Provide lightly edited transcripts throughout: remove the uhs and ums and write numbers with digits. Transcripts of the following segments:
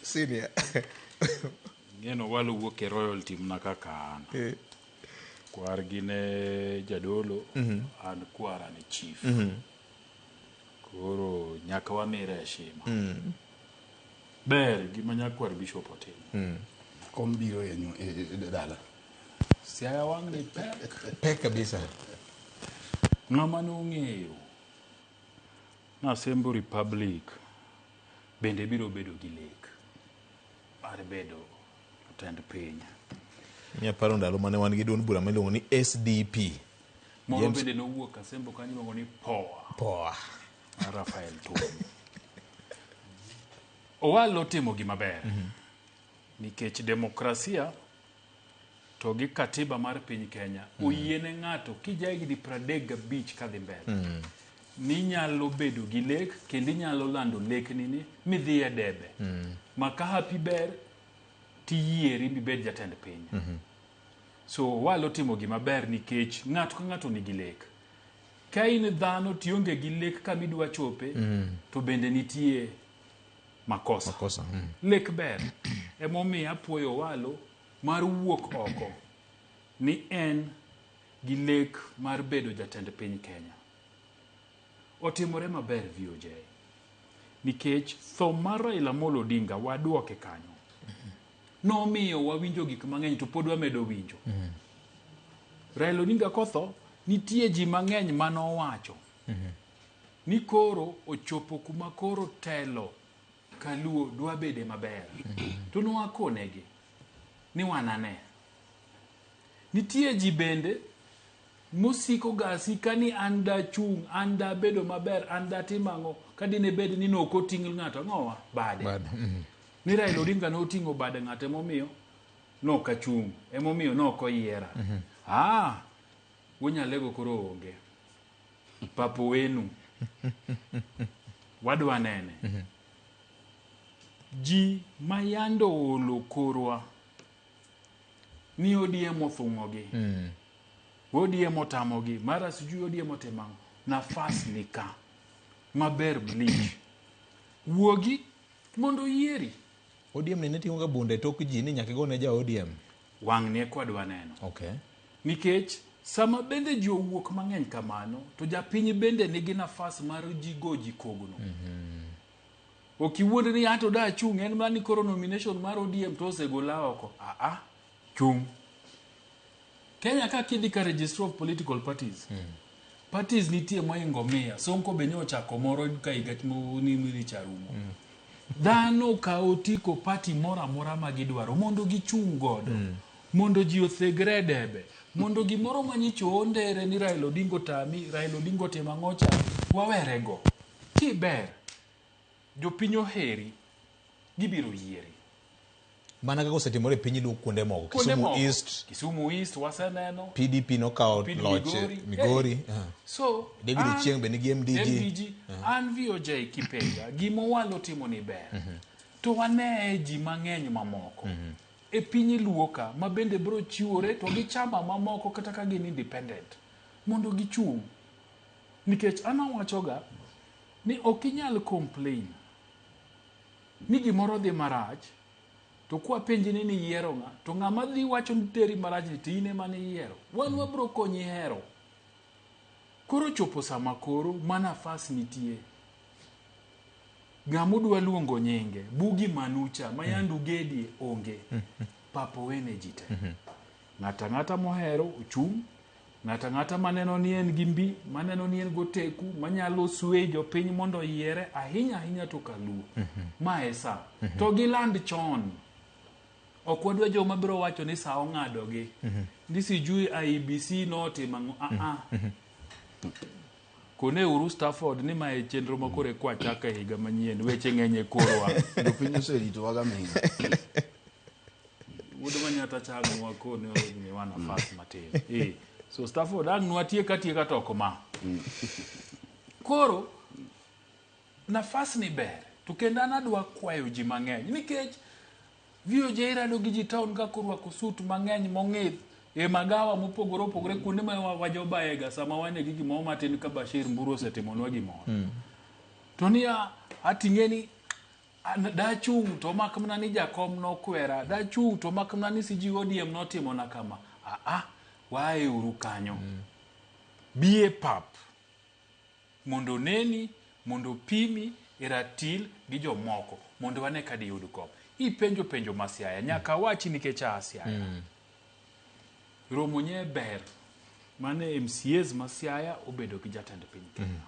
Senior. Walo wuok e royalty mna kaka an. Kwar gine jadolo, an kwara ni chief. Koro nyaka wamire heshima. Ber gima nyakwar bishop otim. Kom biro dala. Siaya wang ni Pek kabisa. Ng'ama nong'eyo na Sembo Republic bende biro bedo gi lek mar bedo tend piny. Nyaparo ndalo mane wan gi duond bura miluongo ni SDP. Moro bende nowuok Asembo kanyo iluongo ni Poa. Rafael Tuom. Owalo timo gima ber. Nikech demokrasia to gi katiba mar piny Kenya oyiene ng'ato kijahigni 35 kadhi mbele. Ni nyalo bedo gi lek kendo nyalo lando lekni ni midhi e debe. Maka happy ber tiyieri mibed jatend piny. So walo timo gima ber nikech ng'ato ka ng'ato nigi lek. Ka in dhano tionge gi lek kama idwa chope to bende nitie makosa. Lek ber. Emomiyo apuoyo walo mar wuok oko ni en gi lek mar bedo jatend piny Kenya. Otimore maber VOJ. Nikech tho mar Raila Amolo Odinga waduoke kanyo. Nomiyo wawinjo gik mang'eny to pod wamedo winjo. Raila Odinga kotho nitie ji mang'eny manowacho ni koro ochopo kuma koro telo Kaluo dwa bede maber. To nowakonegi ni wanane. Nitie ji bende musiko gasika ni anda chung, anda bedo maber, anda timang'o kadine bed ni nokoting' ng'ato ng'owa bade. Ni Raila Odinga noting'o bade ng'ate momiyo nokachung', emomiyo nokoyiera. Unyalego koro onge. Papo wenu. Wadwa nene. Ji mayando olo korwa ni ODM othung'ogi. ODM otamogi. Mara sijui ODM otemang'o. Nafas nika. Maber bleach. Wuogi mondo yieri. ODM ni netimo ga bunde tok ji ni nyaka gone ja ODM. Wang' ne kwadwa neno. Okay. Nikech sama bende ji owuok mang'eny kamano to japiny bende nigi nafas mar ji goji kogno. Okiwuond ni ato da chung' en mani koro nomination mar ODM to osegola oko. Chung. Kenya ka kidhi ka Registry of Political Parties. Parties nitie moingo 100. Sonko be nyochako moro ka igatimo ni milicha rumo. Dhano ka otiko party mora mora magidwaro mondo gichung' godo. Mondo ji othegre debe. Mondo gimoro manyicho ondere ni Raila Odinga tami, Raila Odinga tema ng'ocha, wawerego. Kiber. Jopinyo heri, gibiro yieri. Mana kaka osetimore piny Luo kuonde moko. Kisumu East waseneno. PDP nokao loch Migori. So, David Ochieng' be nigi MDG. An VOJ kipenja, gimo walo timo ni ber. To wane ji mang'eny mamoko. E piny Luo ka, ma bende bro chiwore to gi chama mamoko kata ka gin independent. Mondo gichung'. Nikech anawachoga ni okinyal complain ni gimoro dhi marach to kwa penji ni yiero ng'a to ng'ama dhi wacho ni teri marach ni tine mane yiero wan wabro konyi hero. Koro chopo sama koro manafas nitie ng'amudwa luongo nyinge Bugi Manucha mayandu gedi onge papo wene jite. Ng'ata mohero ochung', ng'ata maneno ni en gimbi, maneno ni en goteku, manyalo suwe jopiny mondo yiere ahinya to Kaluo. Maesa. To giland chon. Okwadwa joma biro wacho ni sa ong'adogi. Ni sijui IEBC notimang'o. Kone uru Stafford ni mae chenro makore kwa chaka higa manyien. Weche ng'enye korwa. Jopiny oserito waga minga. Wuodo manyata chago wakone ni wana fast matin. So Stafford ang nwatieka toko ma. Koro nafas ni ber. To kendo anadwa kwayo ji mang'eny nikech VOJ rado gi ji town ka korwako suit mang'eny mong'ith e magawa mopogore kuonde ma wajobaega sama wane gi gimoro matin ka Bashir Mburu osetimonwa gimoro. to ni ating'eni dachung' to makmana ni jakom nokwera, dachung' to makmana ni siji ODM notimona kama. Wae uru kanyo. Bie pap. Mondo neni, mondo pimi, iratil gi jomoko. Mondo wane kadi yudu kom. Penjo masiaya. Nyaka wachi nikech asiaya. Romo nye ber. Mane MCAs masiaya obedo gi jatend piny Kenya.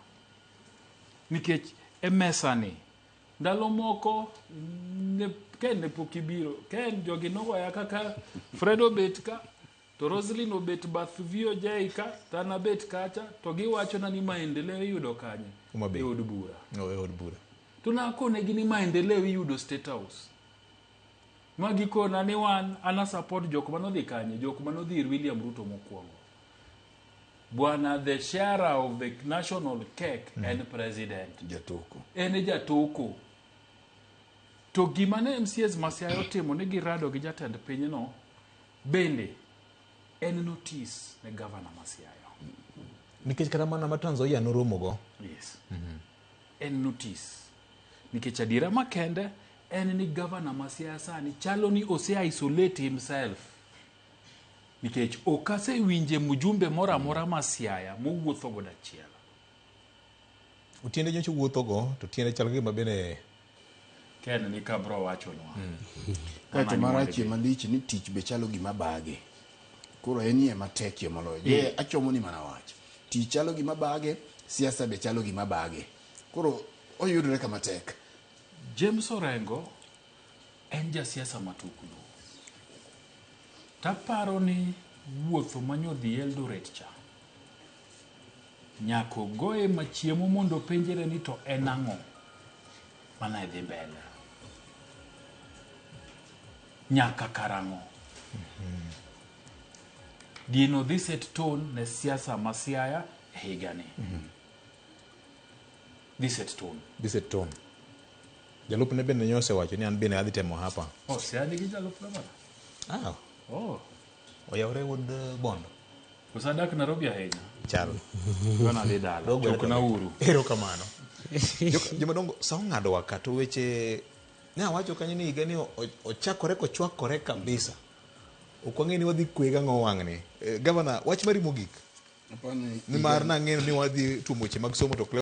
Nikech emesani. Ndalo moko ken ne pokibiro. Ken jogi nogoya kaka Fredo Betka. To Roslyn obet bath VOJ ka, tana bet kacha, to giwacho na ni maendeleo yudo kanye. E od bura. E od bura. Tunakone gini maendeleo yudo State House. Magikona ni wan, ana support jok manodhi kanye, jok manodhi William Ruto mokwongo. Bwana, the sharer of the national cake and president. Jatoko. Ene jatoko. To gimane MCAs masiayo timo ni girado gi jatend piny no, bende, en notice ne governor masiayo. Nikech kata mana ma Trans Nzoia noromo go. Yes. En notice. Nikech adira makende, en ni governor masiayo sani chalo ni ose isolate himself. Nikech okase winje mujumbe mora mora masiaya mowuotho go dachiel. Utiende nyocho wuotho go, to tiende chalo gima bene Ken ni kabro wacho nwa. Kato marachi malich ni tich be chalo gima bage. Koro enie matekie moloyo. Je, achomo ni mana wach. Tich chalo gima bage, siasa be chalo gima bage. Koro oyudre kama tek. James Orengo en jasiasa matuklu. Taparo ni wuotho manyodhi Eldoret cha. Nyako goye machiemo mondo penjere ni to enang'o mana idhi mbele. Nyaka karang'o. Gino dhi set tone ne siasa masiaya higani. Dhi set tone. Jalup ne bende nyose wacho ni an bende adhi temo hapa. Siadi gi jalup na. Oyawre wod Bondo. Usadak Nairobi ahinya. Chal. Wana dhi dala. Chok na uru. Ero kamano. Joma dongo sao ng'ado wakato weche wacho kanyo ni higa ni ochakore kochwakore kabisa. Okwang'e ni wadhi kwega ng'o wang'ni. Governor, wach mari mogik. Ni mar nang'e ni wadhi tumo weche mag somo to